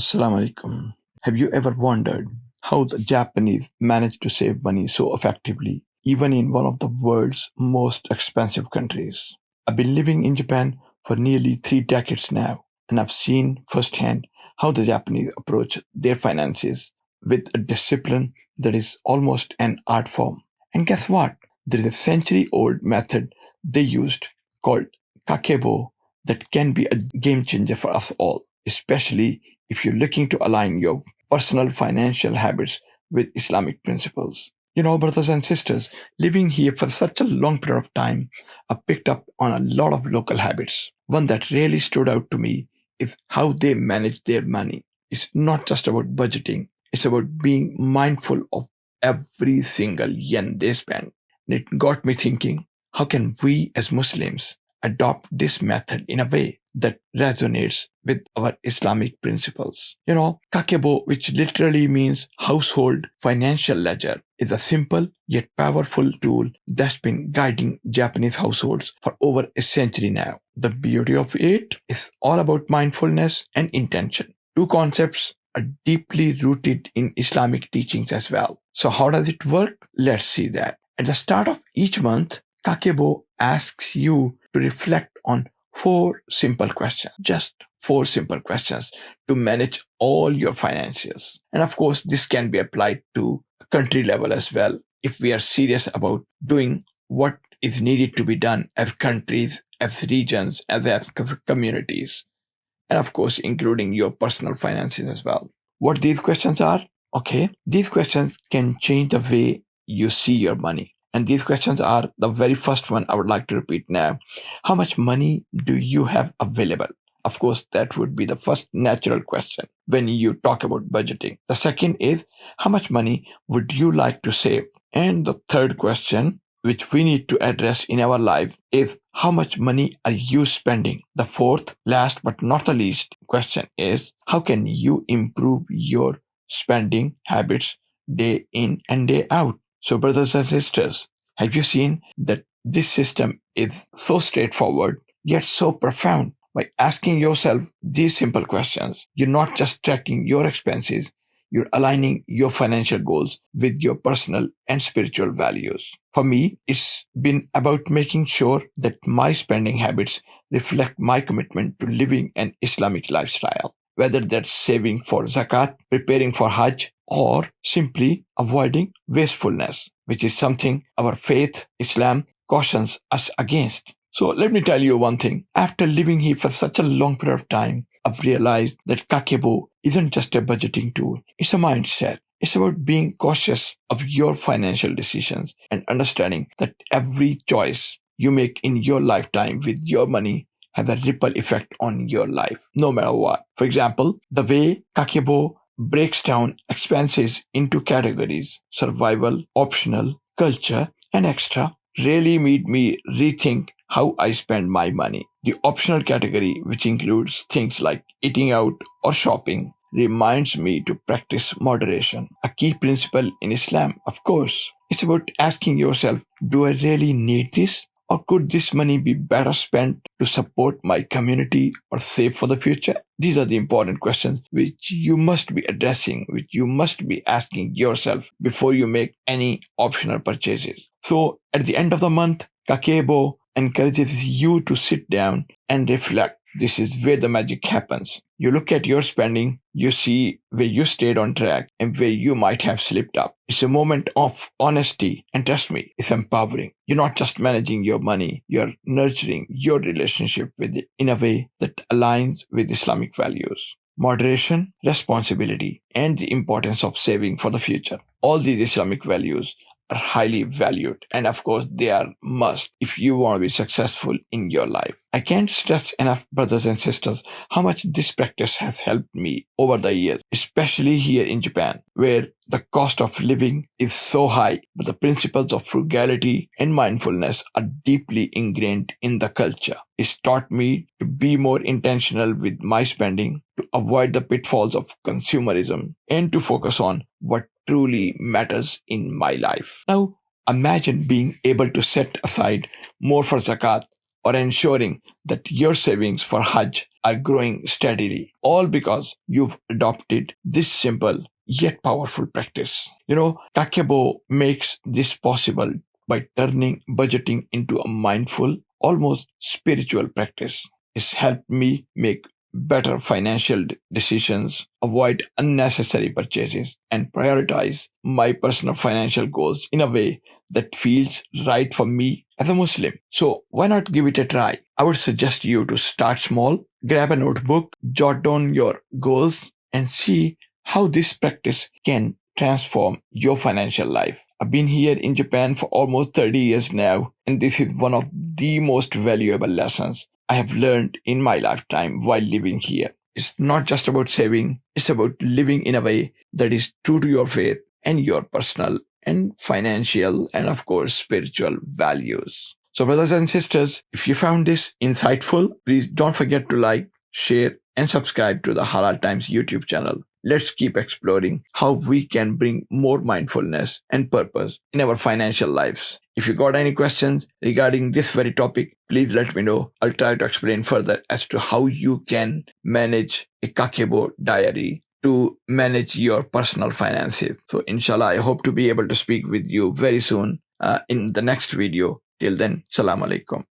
Assalamu alaikum. Have you ever wondered how the Japanese managed to save money so effectively, even in one of the world's most expensive countries? I've been living in Japan for nearly 3 decades now, and I've seen firsthand how the Japanese approach their finances with a discipline that is almost an art form. And guess what? There is a century old method they used called Kakeibo that can be a game changer for us all, especially if you're looking to align your personal financial habits with Islamic principles. Brothers and sisters, living here for such a long period of time, I picked up on a lot of local habits. One that really stood out to me is how they manage their money. It's not just about budgeting, it's about being mindful of every single yen they spend. And it got me thinking, how can we as Muslims adopt this method in a way that resonates with our Islamic principles? Kakebo, which literally means household financial ledger, is a simple yet powerful tool that's been guiding Japanese households for over a century now. The beauty of it is all about mindfulness and intention. Two concepts are deeply rooted in Islamic teachings as well. So, how does it work? Let's see that. At the start of each month, Kakebo asks you to reflect on four simple questions, just four simple questions to manage all your finances. And of course, this can be applied to country level as well if we are serious about doing what is needed to be done as countries, as regions, as communities, and of course, including your personal finances as well. What these questions are? Okay, these questions can change the way you see your money. And these questions are the very first one I would like to repeat now. How much money do you have available? Of course, that would be the first natural question when you talk about budgeting. The second is, how much money would you like to save? And the third question, which we need to address in our life, is how much money are you spending? The fourth, last but not the least question is, how can you improve your spending habits day in and day out? So, brothers and sisters, have you seen that this system is so straightforward yet so profound? By asking yourself these simple questions, you're not just tracking your expenses, you're aligning your financial goals with your personal and spiritual values. For me, it's been about making sure that my spending habits reflect my commitment to living an Islamic lifestyle, whether that's saving for zakat, preparing for Hajj, or simply avoiding wastefulness, which is something our faith, Islam, cautions us against. So let me tell you one thing. After living here for such a long period of time, I've realized that Kakebo isn't just a budgeting tool. It's a mindset. It's about being cautious of your financial decisions and understanding that every choice you make in your lifetime with your money has a ripple effect on your life, no matter what. For example, the way Kakebo breaks down expenses into categories: survival, optional, culture, and extra, really made me rethink how I spend my money. The optional category, which includes things like eating out or shopping, reminds me to practice moderation, a key principle in Islam, of course. It's about asking yourself, do I really need this? Or could this money be better spent to support my community or save for the future? These are the important questions which you must be addressing, which you must be asking yourself before you make any optional purchases. So at the end of the month, Kakebo encourages you to sit down and reflect. This is where the magic happens. You look at your spending, you see where you stayed on track and where you might have slipped up. It's a moment of honesty, and trust me, it's empowering. You're not just managing your money, you're nurturing your relationship with it in a way that aligns with Islamic values. Moderation, responsibility, and the importance of saving for the future. All these Islamic values are highly valued, and of course they are must if you want to be successful in your life. I can't stress enough, brothers and sisters, how much this practice has helped me over the years, especially here in Japan, where the cost of living is so high, but the principles of frugality and mindfulness are deeply ingrained in the culture. It's taught me to be more intentional with my spending, to avoid the pitfalls of consumerism, and to focus on what truly matters in my life. Now, imagine being able to set aside more for zakat or ensuring that your savings for Hajj are growing steadily, all because you've adopted this simple yet powerful practice. Kakeibo makes this possible by turning budgeting into a mindful, almost spiritual practice. It's helped me make better financial decisions, avoid unnecessary purchases, and prioritize my personal financial goals in a way that feels right for me as a Muslim. So, why not give it a try? I would suggest you to start small, grab a notebook, jot down your goals, and see how this practice can transform your financial life. I've been here in Japan for almost 30 years now, and this is one of the most valuable lessons I have learned in my lifetime while living here. It's not just about saving, it's about living in a way that is true to your faith and your personal and financial and, of course, spiritual values. So, brothers and sisters, if you found this insightful, please don't forget to like, share, and subscribe to the Halal Times YouTube channel. Let's keep exploring how we can bring more mindfulness and purpose in our financial lives. If you got any questions regarding this very topic, please let me know. I'll try to explain further as to how you can manage a Kakeibo diary to manage your personal finances. So, inshallah, I hope to be able to speak with you very soon in the next video. Till then, Salam Alaikum.